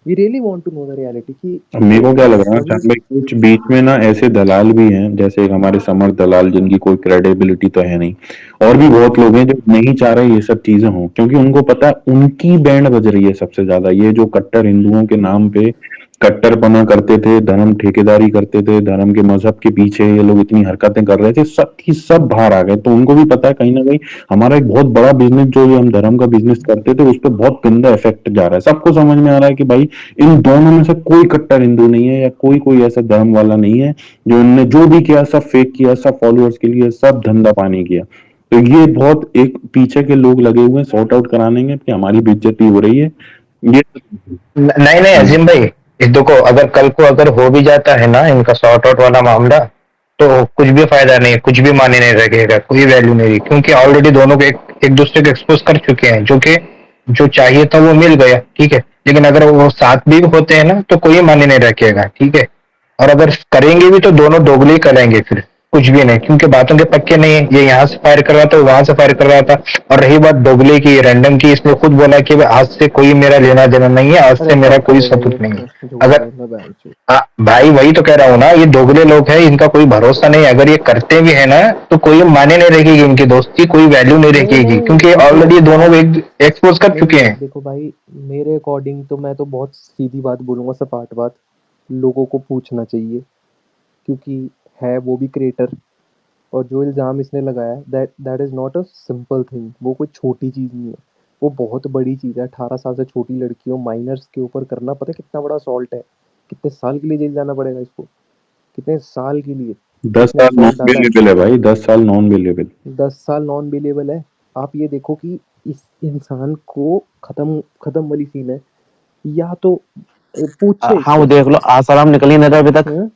we really want to know the reality कि अब मेरे को क्या लग रहा है सभी। शान भाई, कुछ बीच में ना ऐसे दलाल भी हैं, जैसे एक हमारे समर दलाल, जिनकी कोई क्रेडिबिलिटी तो है नहीं, और भी बहुत लोग हैं जो नहीं चाह रहे ये सब चीजें हों, क्योंकि उनको पता है उनकी बैंड बज रही है सबसे ज्यादा, ये जो कट्टर हिंदुओं के नाम पे कट्टरपना करते थे, धर्म ठेकेदारी करते थे, धर्म के मजहब के पीछे ये लोग इतनी हरकतें कर रहे थे, सब की सब बाहर आ गए। तो उनको भी पता है कहीं ना कहीं हमारा एक बहुत बड़ा बिजनेस जो ये हम धर्म का बिजनेस करते थे उस पर बहुत गंदा इफेक्ट जा रहा है। सबको समझ में आ रहा है कि भाई इन दोनों में से कोई कट्टर हिंदू नहीं है या कोई कोई ऐसा धर्म वाला नहीं है। जो इनने जो भी किया सब फेक किया, सब फॉलोअर्स के लिए, सब धंधा पानी किया। तो ये बहुत एक पीछे के लोग लगे हुए हैं सॉर्ट आउट कराने में कि हमारी बेइज्जती हो रही है ये। नहीं नहीं हम्म। अजीम भाई, ये देखो अगर कल को अगर हो भी जाता है ना इनका सॉर्ट आउट वाला मामला, तो कुछ भी फायदा नहीं है, कुछ भी मायने नहीं रखेगा, कोई वैल्यू नहीं रही, क्योंकि ऑलरेडी दोनों को एक दूसरे को एक्सपोज कर चुके हैं, जो कि जो चाहिए था वो मिल गया, ठीक है। लेकिन अगर वो साथ भी होते हैं ना तो कोई मायने नहीं रखेगा, ठीक है। और अगर करेंगे भी तो दोनों दोगले ही करेंगे, फिर कुछ भी नहीं, क्योंकि बातों के पक्के नहीं है। ये यहाँ से फायर कर रहा था, वहां से फायर कर रहा था। और रही बात दोगले की, रैंडम की, इसने खुद बोला कि आज से कोई मेरा लेना देना नहीं है, आज अरे से मेरा बक कोई रहेगा ये सबूत नहीं है। झूठ अगर बोल रहा बहनचोद। भाई वही तो कह रहा हूँ ना, ये दोगले लोग हैं, इनका कोई भरोसा नहीं है। अगर ये करते भी है ना तो कोई माने नहीं रखेगी, इनकी दोस्ती कोई वैल्यू नहीं नहीं रखेगी, नहीं क्योंकि देखो ऑलरेडी दोनों आप, एक्सपोज कर चुके नहीं हैं। देखो भाई, मेरे अकॉर्डिंग तो मैं तो बहुत सीधी बात बोलूँगा, सपाट बात। लोगों को पूछना चाहिए, क्योंकि है वो भी क्रिएटर। और जो इल्ज़ाम इसने लगाया, that that is not a simple thing. वो कोई छोटी चीज़ नहीं है, वो बहुत बड़ी चीज़ है। 18 साल से छोटी लड़कियों, माइनर्स के ऊपर करना पता है कितना बड़ा असॉल्ट है। कितने साल के लिए जेल जाना पड़ेगा इसको, कितने साल के लिए 10 इसने साल नॉन असॉल्ट डाला है। बेलेबल है भाई, 10 साल नॉन बेलेबल। 10 साल नॉन बिलीवेबल है। आप ये देखो कि इस इंसान को ख़त्म ख़त्म वाली सीन है, या तो पूछे हाँ वो इससे। देख लो आसाराम निकल ही नहीं रहा अभी तक। हाँ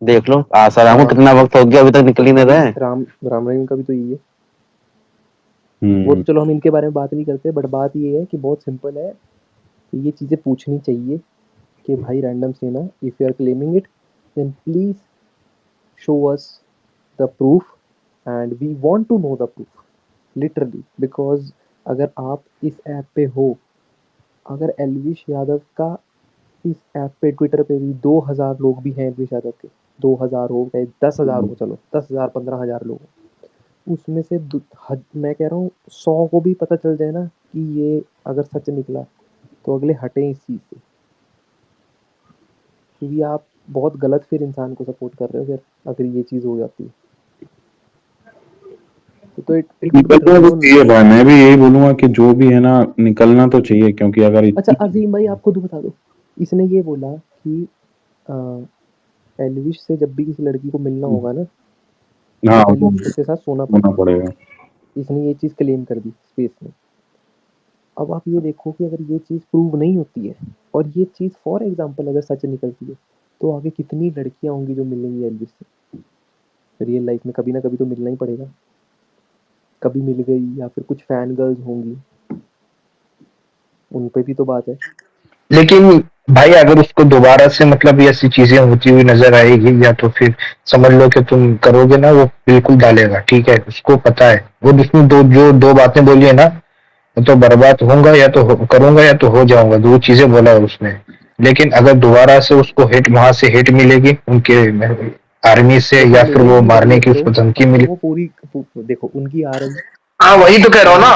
देख लो आसाराम को हाँ, कितना वक्त हो गया अभी तक निकल ही नहीं अभी रहा है। राम राम रहीम का भी तो यही है। वो हम्म। तो चलो हम इनके बारे में बात नहीं करते, बट बात ये है कि बहुत सिंपल है कि ये चीज़ें पूछनी चाहिए कि भाई random Sena, if you are claiming it, then please show us the proof, and we want to know the proof literally. Because अगर आप इस ऐप पे हो, अगर एलविश यादव का इस ऐप पे, ट्विटर पे भी 2000 लोग भी हैं एलविश यादव के, 2000 हो गए, 10,000 हो, चलो 10,000 15,000 लोग हो, उसमें से मैं कह रहा हूँ 100 को भी पता चल जाए ना कि ये अगर सच निकला, तो अगले हटें इस चीज़ से। क्योंकि आप बहुत गलत फिर इंसान को सपोर्ट कर रहे हो फिर, अगर ये चीज़ हो जाती है तो इट कुड बी निकलना तो थ्रोन। चाहिए भाई, मैं भी यही बोलूंगा कि जो भी है ना निकलना तो चाहिए, क्योंकि अगर अच्छा इतनी। अजीम भाई, आप खुद बता दो, इसने ये बोला कि एलविश से जब भी किसी लड़की को मिलना होगा ना, हाँ, तो एलविश उसके साथ सोना होना पड़ेगा। पड़ेगा। इसने ये चीज़ क्लेम कर दी स्पेस में। अब आप ये देखो कि अगर ये चीज़ प्रूव नहीं होती है, और ये चीज़ फॉर एग्जांपल अगर सच निकलती है, तो आगे कितनी लड़कियां होंगी जो मिलेंगी एल्विस से। रियल लाइफ में कभी ना कभी तो मिलना ही पड़ेगा। कभी मिल गई, या फिर कुछ फैन गर्ल्स होंगी, उन पे भी तो बात है। लेकिन भाई अगर उसको दोबारा से मतलब ये ऐसी चीजें होती हुई नजर आएगी, या तो फिर समझ लो कि तुम करोगे ना, वो बिल्कुल डालेगा, ठीक है। उसको पता है, वो जिसने दो बातें बोली है ना, तो बर्बाद होऊंगा या तो करूंगा या तो हो जाऊंगा, दो चीजें बोला है उसने। लेकिन अगर दोबारा से उसको हिट, वहां से हिट मिलेगी उनके आर्मी से, देखो या फिर वो मिलेगी वही मारने है की ब्रो। उसको धमकी अगर मिली। वो पूरी देखो उनकी आ रही। हाँ वही तो कह रहा हूँ ना।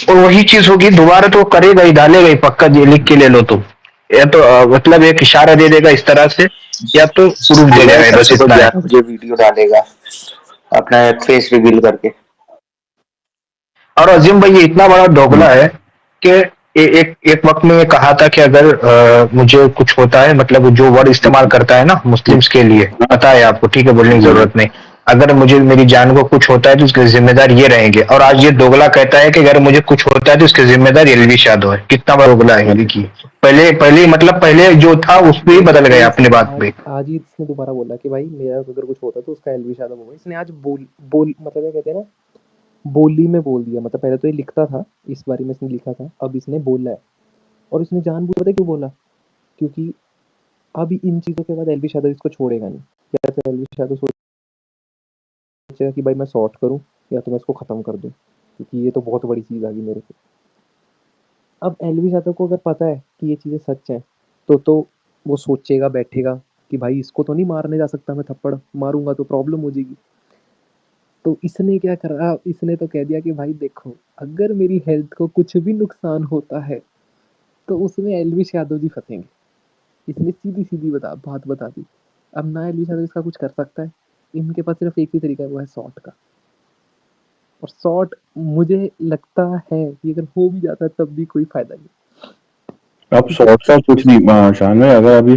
और वही चीज होगी दोबारा, तो वो करेगा ही, डालेगा ही पक्का, ये लिख के ले लो तो। या तो मतलब एक इशारा दे देगा इस तरह से, या तो प्रूफ दे देगा, बस इतना है। ये वीडियो डालेगा अपना फेस रिवील करके। और अजीम भाई ये इतना बड़ा दोगला है कि एक वक्त में ये कहा था कि अगर मुझे कुछ होता है, मतलब जो वर्ड इस्तेमाल करता है ना मुस्लिम्स के लिए, पता है आपको, ठीक है, बोलने की जरूरत नहीं। अगर मुझे मेरी जान को कुछ होता है तो इसके जिम्मेदार ये रहेंगे, और आज ये दोगला कहता है कि अगर मुझे कुछ होता है तो इसके जिम्मेदार एलविश यादव है। कितना बड़ा दोगला है ये, देखिए। पहले मतलब पहले जो था उस पर ही देखो बदल गया वही अपनी चीज़ बात पे। आज ही इसने दोबारा बोला कि भाई मेरा अगर कुछ होता तो उसका एलविश यादव होगा। इसने आज बोल बोल मतलब क्या कहते हैं ना, बोली में बोल दिया। मतलब पहले तो ये लिखता था, इस बारे में इसने लिखा था, अब इसने बोला है। और इसने जानबूझ, पता है क्यों बोला? क्योंकि अब इन चीज़ों के बाद एलविश यादव इसको छोड़ेगा नहीं। या तो एलविश यादव सोचेगा कि भाई मैं सॉर्ट करूँ, या तो मैं इसको ख़त्म कर दूँ, क्योंकि ये तो बहुत बड़ी चीज़ आ गई मेरे पे। अब एलविश यादव को अगर पता है कि ये चीज़ें सच हैं, तो वो सोचेगा, बैठेगा कि भाई इसको तो नहीं मारने जा सकता मैं, थप्पड़ मारूँगा तो प्रॉब्लम हो जाएगी। तो इसने क्या करा, इसने तो कह दिया कि भाई देखो, अगर मेरी हेल्थ को कुछ भी नुकसान होता है, तो उसमें एलविश यादव जी फँसेंगे। इसने सीधी-सीधी बात बता दी। अब ना एलविश यादव इसका कुछ कर सकता है। इनके पास सिर्फ एक ही तरीका है, वो है शॉर्ट का। और शॉर्ट मुझे लगता है कि अगर हो भी जाता है तब भी कोई फ़ायदा नहीं। अब शॉर्ट का कुछ नहीं शान भाई, अगर अब ये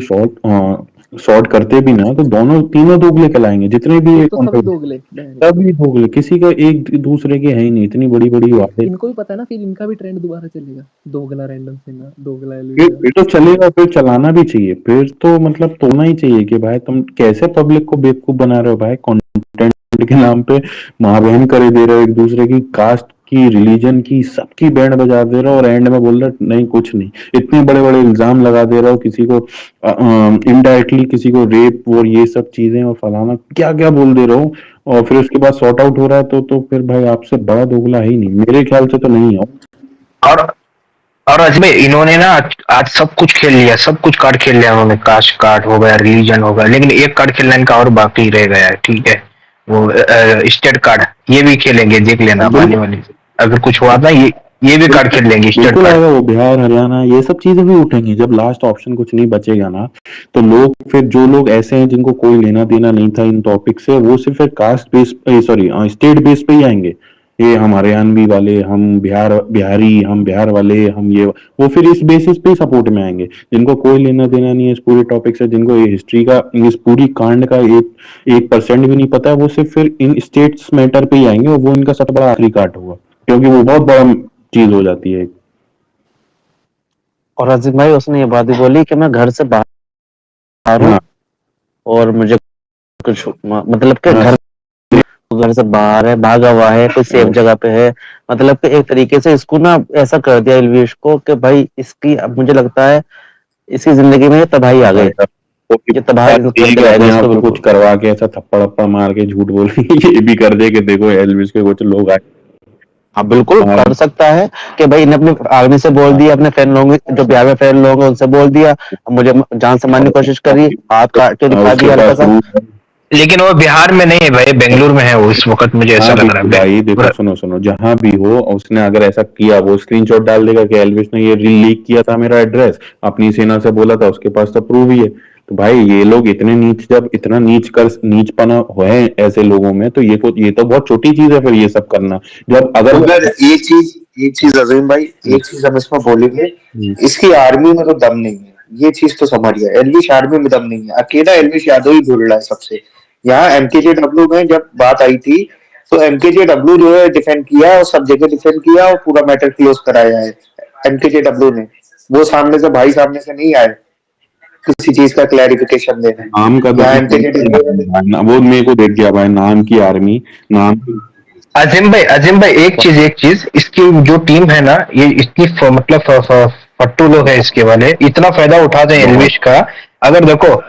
शॉर्ट करते भी ना तो दोनों तीनों दोगले कहलाएंगे, जितने भी ये तो सभी दोगले बहन के। सभी दोगले, किसी का एक दूसरे के है ही नहीं, इतनी बड़ी बड़ी बातें। इनको भी पता है ना, फिर इनका भी ट्रेंड दोबारा चलेगा। दोगला रैंडम सिन्हा, दोगला एलविश फिर यादव। तो चलेगा, फिर चलाना भी चाहिए, फिर तो मतलब तोड़ना ही चाहिए कि भाई तुम कैसे पब्लिक को बेवकूफ बना रहे हो भाई, कंटेंट के नाम पे माँ बहन करे दे रहे हो, एक दूसरे की कास्ट की, रिलीजन की, सबकी बैंड बजा दे रहे हो, और एंड में बोल रहे नहीं कुछ नहीं। इतने बड़े बड़े इल्जाम लगा दे रहे हो, किसी को इनडायरेक्टली किसी को रेप और ये सब चीजें और फलाना क्या क्या बोल दे रहे हो, और फिर उसके बाद सॉर्ट आउट हो रहा है तो फिर भाई आपसे बड़ा दोगला है ही नहीं, मेरे ख्याल से तो नहीं है। और और अजमेर इन्होंने ना आज सब कुछ खेल लिया, सब कुछ कार्ड खेल लिया उन्होंने। कास्ट कार्ड हो गया, रिलीजन हो गया, लेकिन एक कार्ड खेलने इनका और बाकी रह गया है, ठीक है, वो स्टेट कार्ड। ये भी खेलेंगे, देख लेना आने वाली, अगर कुछ हुआ ना ये भी कार्ड खेल लेंगे, स्टेट बिल्कुल कार्ड। आएगा वो, बिहार हरियाणा ये सब चीजें भी उठेंगी जब लास्ट ऑप्शन कुछ नहीं बचेगा ना, तो लोग फिर जो लोग ऐसे हैं जिनको कोई लेना देना नहीं था इन टॉपिक से, वो सिर्फ फिर caste base, sorry state base पे ही आएंगे। ये हम हरियाणवी वाले, हम बिहारी, हम बिहार वाले, हम ये, वो फिर इस बेसिस पे ही सपोर्ट में आएंगे, जिनको कोई लेना देना नहीं है इस पूरे टॉपिक से, जिनको ये हिस्ट्री का, इस पूरी कांड का 1% भी नहीं पता है, वो सिर्फ फिर इन स्टेट्स मैटर पे ही आएंगे, और वो इनका सबसे बड़ा आखिरी काट होगा, क्योंकि वो बहुत बड़ा चीज हो जाती है। और अजीम भाई उसने ये बात भी बोली कि मैं घर से बाहर हूँ हाँ और मुझे कुछ मतलब कि हाँ घर से बाहर है, भागा हुआ है, कोई सेफ जगह पे है। मतलब कि एक तरीके से इसको ना ऐसा कर दिया एलवीश को कि भाई इसकी, अब मुझे लगता है इसकी जिंदगी में ये तबाही आ गई, ये तबाही यही करके कि लाएगा अपने इसको आप को बिल्कुल। कुछ करवा के ऐसा थप्पड़ अप्पड़ मार के झूठ बोल ये भी कर दे कि देखो एलविस के कुछ लोग आए। हाँ बिल्कुल हाँ, कर सकता है कि भाई इन्हें अपनी आर्मी से बोल दिया, अपने फैन लोग जो बिहार में फैन लोग हैं उनसे बोल दिया, मुझे जान से मारने की कोशिश करी, हाथ काट के दिखा उसके दिया हल्का पास सा। प्रूफ है। लेकिन वो बिहार में नहीं है भाई, बेंगलुरु में है वो इस वक्त, मुझे ऐसा हाँ लग रहा है। भाई देखो, सुनो सुनो, जहां भी हो उसने अगर ऐसा किया, वो स्क्रीनशॉट डाल देगा कि एलविस ने ये लीक किया था मेरा एड्रेस, अपनी सेना से बोला था, उसके पास तो प्रूफ ही है। तो भाई ये लोग इतने नीच, जब इतना नीचपना है ऐसे लोगों में, तो ये तो बहुत छोटी चीज है फिर ये सब करना, जब अगर मगर एक चीज अजीम भाई, एक चीज हम इसमें बोलेंगे, इसकी आर्मी में तो दम नहीं है, ये चीज तो समझिए। एलविश आर्मी में दम नहीं है, अकेला एलविश यादव ही ढूंढ रहा है सबसे। यहाँ एमकेजेडब्ल्यू में जब बात आई थी, तो एमकेजेडब्ल्यू जो है डिफेंड किया, और सब जगह डिफेंड किया, और पूरा मैटर क्लोज कराया है एमकेजेडब्ल्यू ने। वो सामने से, भाई सामने से नहीं आए किसी चीज का क्लैरिफिकेशन देने। नाम का तो यहाँ भाई, वो मेरे को देख गया भाई, नाम की आर्मी, नाम की। अजीम भाई एक चीज इसकी जो टीम है ना, ये इतनी मतलब फट्टू लोग है इसके वाले, इतना फायदा उठाते हैं बहुत एलविश का। अगर देखो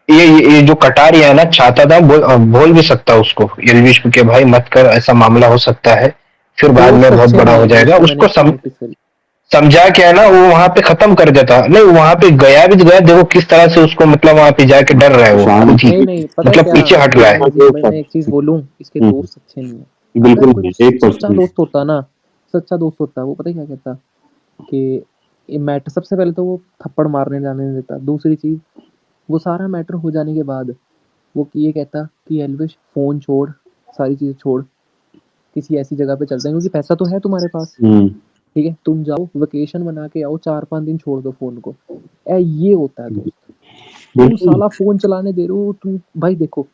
ये जो कटारिया है ना, चाहता था बोल भी सकता उसको एलविश को कि भाई मत कर, ऐसा मामला हो सकता है, फिर बाद दोस्त में बहुत अच्छे बड़ा नहीं हो है, जाएगा। दोस्त मैंने उसको एक चीज नोटिस करी। समझा क्या है ना, वो वहां पे खत्म कर देता। नहीं, वहां पे गया भी तो गया, देखो किस तरह से उसको, मतलब वहां पे जाके डर रहा है वो शान, खुद ही, नहीं नहीं, पता है मतलब क्या, पीछे हट रहा है। अजीम भाई मैं एक चीज बोलूं, इसके दोस्त अच्छे नहीं है। अगर बिल्कुल कोई नहीं, सच्चा 1%। दोस्त होता ना, सच्चा दोस्त होता, वो पता है क्या कहता, कि ये मैटर, सबसे पहले तो वो थप्पड़ मारने जाने नहीं देता। दूसरी चीज, वो सारा मैटर हो जाने के बाद वो ये कहता कि एल्विश फोन छोड़, सारी चीजें छोड़, किसी ऐसी जगह पे चलते हैं, क्योंकि पैसा तो है तुम्हारे पास, ठीक है, तुम जाओ वेकेशन बना के आओ, 4-5 दिन छोड़ दो फोन को। ये होता है दोस्त। तुम बिल्कुल साला फोन चलाने दे रहे हो तुम। भाई देखो,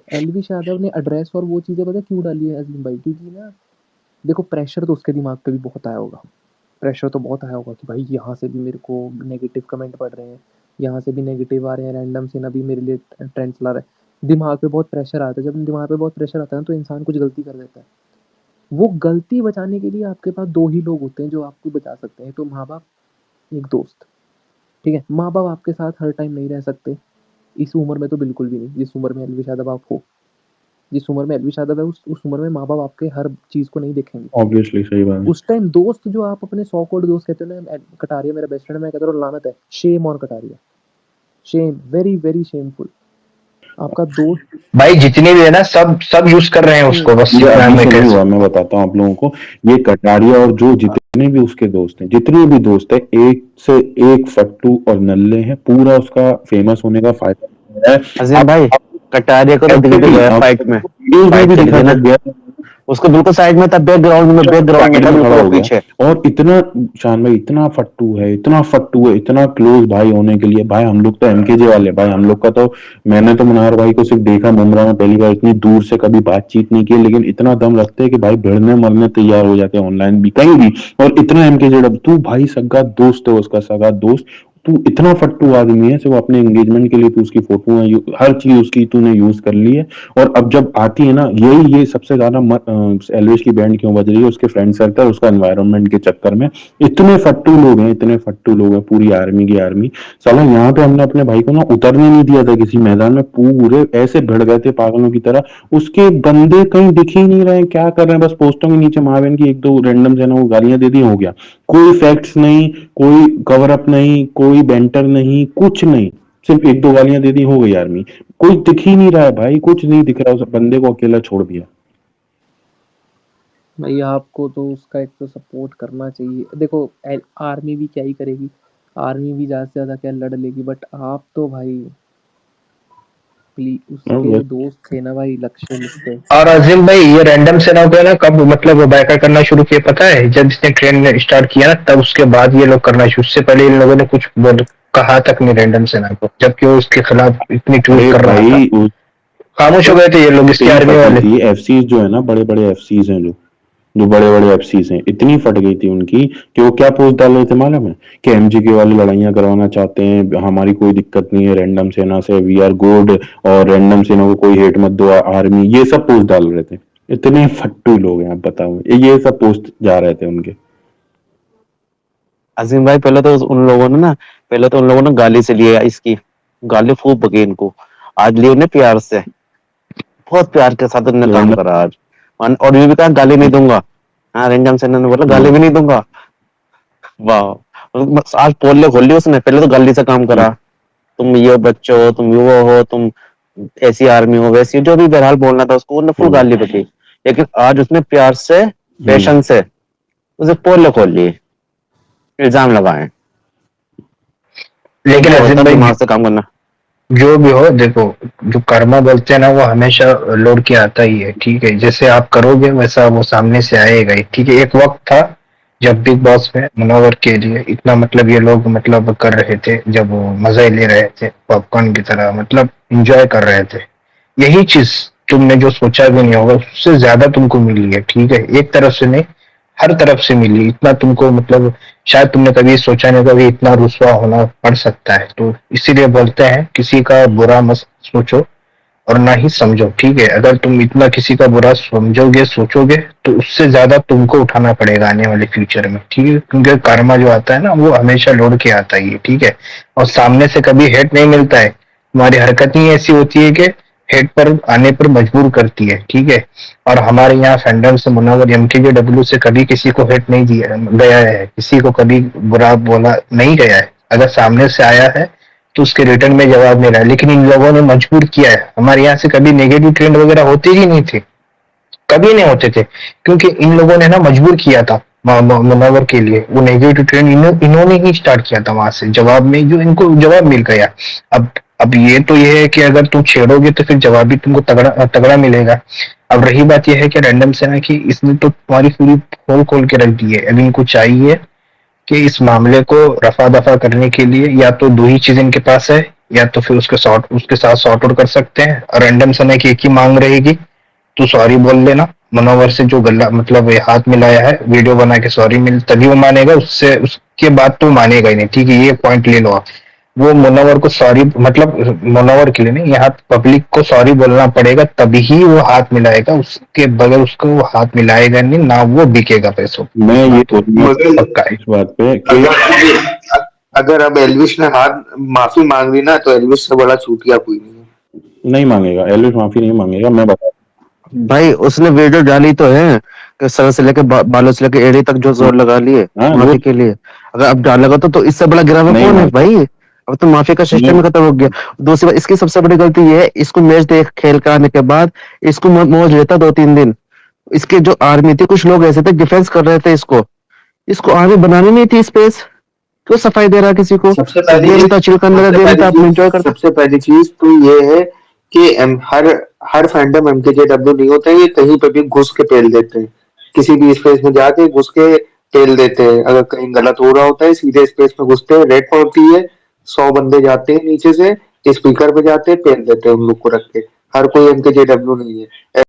एलविश यादव ने एड्रेस और वो चीज़ें पता है क्यों डाली है अजीम भाई, क्योंकि ना देखो प्रेशर तो उसके दिमाग पे भी बहुत आया होगा। प्रेशर तो बहुत आया होगा कि भाई यहाँ से भी मेरे को नेगेटिव कमेंट पड़ रहे हैं, यहाँ से भी नेगेटिव आ रहे हैं, रैंडम से ना भी मेरे लिए ट्रेंड चला रहा है। दिमाग पे बहुत प्रेशर आता है, जब दिमाग पे बहुत प्रेशर आता है ना, तो इंसान कुछ गलती कर देता है। वो गलती बचाने के लिए आपके पास दो ही लोग होते हैं जो आपको बचा सकते हैं, तो माँ बाप, एक दोस्त, ठीक है। माँ बाप आपके साथ हर टाइम नहीं रह सकते, इस उम्र में तो बिल्कुल भी नहीं, जिस उम्र में एलविश यादव आप हो, जिस उम्र में एलविश यादव है, उस उम्र में माँ बाप आपके हर चीज़ को नहीं देखेंगे। ऑब्वियसली सही बात है। उस टाइम दोस्त जो आप अपने 100 करोड़ दोस्त कहते हो ना, कटारिया मेरा बेस्ट फ्रेंड, मैं कहता हूँ लानत है, shame on Kataria, shame, very very shameful. आपका दोस्त भाई जितने भी है ना सब सब यूज कर रहे हैं उसको, बस ये जितना अभी मैं से कह नहीं हुआ, सकता मैं बताता हूँ आप लोगों को। ये कटारिया और जो जितने भी उसके दोस्त हैं, जितने भी दोस्त हैं, एक से एक फट्टू और नल्ले हैं। पूरा उसका फेमस होने का फायदा है। अजीम आप भाई, कटारिया को तो दिख भी गया फाइट में, न्यूज में फाइट भी चली दिखा थी ना, तक गया, उसको बिल्कुल साइड में था, बैकग्राउंड में साइड था में खड़ा बिल्कुल वो हो गया। पीछे। और इतना शान भाई, इतना फट्टू है, इतना फट्टू है, इतना क्लोज भाई होने के लिए। भाई हम लोग तो एमकेजे वाले, भाई हम लोग का तो, मैंने तो मुनार भाई को सिर्फ देखा मुमरा में पहली बार, इतनी दूर से कभी बातचीत नहीं की, लेकिन इतना दम रखते हैं कि भाई भिड़ने मरने तैयार हो जाते हैं, ऑनलाइन भी कहीं भी। और इतना एमकेजे, तू भाई सगा दोस्त है उसका, सगा दोस्त। तू इतना फट्टू आदमी है, सिर्फ अपने एंगेजमेंट के लिए तू उसकी फोटो हर चीज उसकी तूने यूज कर ली है। और अब जब आती है ना, ये सबसे ज्यादा एलविश की बैंड क्यों बज रही है, उसके फ्रेंड सर्कल, उसका एनवायरनमेंट के चक्कर में। इतने फट्टू लोग हैं, इतने फट्टू लोग हैं, पूरी आर्मी की आर्मी। साला यहाँ पे हमने अपने भाई को ना उतरने नहीं दिया था किसी मैदान में, पूरे ऐसे भिड़ गए थे पागलों की तरह। उसके बंदे कहीं दिख ही नहीं रहे, क्या कर रहे हैं, बस पोस्टों के नीचे महाबहन की एक दो रैंडम से ना वो गालियां दे दी, हो गया। कोई फैक्ट्स नहीं, कोई कवर अप नहीं, कोई बेंटर नहीं, कुछ नहीं। सिर्फ एक दो गालियां दे दी, हो गई आर्मी। कोई दिख ही नहीं रहा है भाई, कुछ नहीं दिख रहा, उस बंदे को अकेला छोड़ दिया। भाई आपको तो उसका एक तो सपोर्ट करना चाहिए। देखो आर्मी भी क्या ही करेगी, आर्मी भी ज़्यादा से ज़्यादा क्या लड़ लेगी, बट आप तो भाई और उसके बस दोस्त थे ना भाई, लक्ष्य मित्र। और अजीम भाई ये रैंडम से ना हो गया ना, कब मतलब बायका करना शुरू किया पता है? जब इसने ट्रेन स्टार्ट किया ना, तब उसके बाद ये लोग करना शुरू, उससे पहले इन लोगों ने कुछ कहा तक नहीं रैंडम सेना को, जबकि वो उसके खिलाफ इतनी ट्वीट अरे कर रहा था। भाई खामोश हो गए थे ये लोग, उससे इसके ही आर्मी फटी वाले। थी एफसीज जो है ना, बड़े बड़े एफसीज हैं, जो जो बड़े बड़े एफसीज हैं, इतनी फट गई थी उनकी कि वो क्या पोस्ट डाल रहे थे मालूम है? कि एमजीके वाले लड़ाइयां करवाना चाहते हैं, हमारी कोई दिक्कत नहीं है रैंडम सेना से, वी आर गुड, और रैंडम सेना को कोई हेट मत दो, आर्मी, ये सब पोस्ट डाल रहे थे। इतने फट्टू लोग हैं, आप बताओ, ये सब पोस्ट जा रहे थे उनके। अजीम भाई, पहले तो उन लोगों ने गाली से लिया इसकी, गाली खूब बकी इनको, आज ली उन्हें प्यार से, बहुत प्यार के साथ उन्होंने काम रैंडम, करा आज। और ये भी कहा गाली नहीं दूंगा। हाँ, रंजन सेना ने बोला गाली भी नहीं दूंगा। वाह, बस आज पोल खोल ली उसने, पहले तो गाली से काम करा, तुम ये बच्चे हो, तुम वो हो, तुम ऐसी आर्मी हो वैसी, जो भी बहरहाल बोलना था उसको, उन्होंने फुल गाली बकी। लेकिन आज उसने प्यार से, पैशन से उसे पोल खोल लिए, इल्जाम लगाए। लेकिन ये होता अजीम है भाई दिमाग से काम करना। जो भी हो देखो, जो कर्मा बोलते हैं ना वो हमेशा लौट के आता ही है, ठीक है? जैसे आप करोगे वैसा वो सामने से आएगा ही, ठीक है? एक वक्त था जब बिग बॉस में मुनव्वर के लिए इतना मतलब ये लोग मतलब कर रहे थे, जब वो मजा ही ले रहे थे पॉपकॉर्न की तरह, मतलब इंजॉय कर रहे थे। यही चीज तुमने जो सोचा भी नहीं होगा उससे ज्यादा तुमको मिली है, ठीक है? एक तरफ से नहीं, हर तरफ से मिली इतना तुमको, मतलब शायद तुमने कभी सोचा नहीं कभी इतना रुसवा होना पड़ सकता है। तो इसीलिए बोलते हैं किसी का बुरा मत सोचो और ना ही समझो, ठीक है? अगर तुम इतना किसी का बुरा समझोगे सोचोगे तो उससे ज्यादा तुमको उठाना पड़ेगा आने वाले फ्यूचर में, ठीक है? क्योंकि कर्मा जो आता है ना वो हमेशा लौट के आता ही है, ठीक है? और सामने से कभी हेट नहीं मिलता है, तुम्हारी हरकत ही ऐसी होती है कि हेट पर आने पर मजबूर करती है, ठीक है? और हमारे यहाँ फैंडम से मुनव्वर एमकेजेडब्ल्यू से कभी किसी को हेट नहीं दिया गया है, किसी को कभी बुरा बोला नहीं गया है। अगर सामने से आया है तो उसके रिटर्न में जवाब नहीं रहा, लेकिन इन लोगों ने मजबूर किया है। हमारे यहाँ से कभी नेगेटिव ट्रेंड वगैरह होते ही नहीं थे, कभी नहीं होते थे, क्योंकि इन लोगों ने ना मजबूर किया था मुनव्वर के लिए। वो नेगेटिव ट्रेंड इन्होंने ही स्टार्ट किया था, वहां से जवाब में जो इनको जवाब मिल गया। अब ये है कि अगर तुम छेड़ोगे तो फिर जवाब भी तुमको तगड़ा तगड़ा मिलेगा। अब रही बात यह है कि रैंडम से ना कि इसने तो तुम्हारी पूरी खोल खोल के रख दी है। अब इनको चाहिए कि इस मामले को रफा दफा करने के लिए या तो दो ही चीज इनके पास है, या तो फिर उसके साथ सॉर्ट आउट कर सकते हैं। और रैंडम समय की एक ही मांग रहेगी, तू सॉरी बोल लेना। मनोवर से जो गला मतलब ये हाथ मिलाया है वीडियो बना के सॉरी मिल, तभी वो मानेगा, उससे उसके बाद तो मानेगा ही नहीं, ठीक है? ये पॉइंट ले लो आप। वो मुनव्वर को सॉरी, मतलब मुनव्वर के लिए नहीं, यहाँ पब्लिक को सॉरी बोलना पड़ेगा तभी ही वो हाथ मिलाएगा, उसके बगैर उसको वो हाथ मिलाएगा नहीं, ना वो बिकेगा पैसों। मैं ये मगर पक्का है इस बात पे कि अगर अब एलविश ने हाथ माफी मांग ली ना, तो एलविश से बड़ा चूतिया कोई नहीं है। नहीं मांगेगा, एलविश माफी नहीं मांगेगा, मैं बता। भाई उसने वीडियो डाली तो है कि सर से लेके बालों से लेके एड़ी तक जो जोर लगा लिए हाँ वो माफी के लिए। अगर अब डालेगा तो इससे बड़ा गिरावा नहीं कौन है मांग, भाई? अब तो माफिया का सिस्टम ही खत्म हो गया। दूसरी बात, इसकी सबसे बड़ी गलती ये है, इसको मैच देख खेल कर आने के बाद इसको मौज लेता 2-3 दिन। इसके जो आर्मी थी, कुछ लोग ऐसे थे डिफेंस कर रहे थे इसको आर्मी बनानी नहीं थी स्पेस, क्यों सफाई दे रहा किसी को? सबसे पहली गेम था, चिल करने का गेम था, आप एंजॉय करते। सबसे पहली चीज तो ये है कि हर फैंडम MKJW नहीं होता है, ये कहीं पे भी घुस के पेल देते हैं, किसी भी स्पेस में जाके घुस के पेल देते हैं। अगर कहीं गलत हो रहा होता है सीधे स्पेस में घुसते हैं, रेड पड़ती है, 100 बंदे जाते हैं नीचे से, स्पीकर पे जाते हैं, पेल देते हैं उन लोग को रख के। हर कोई MKJW नहीं है।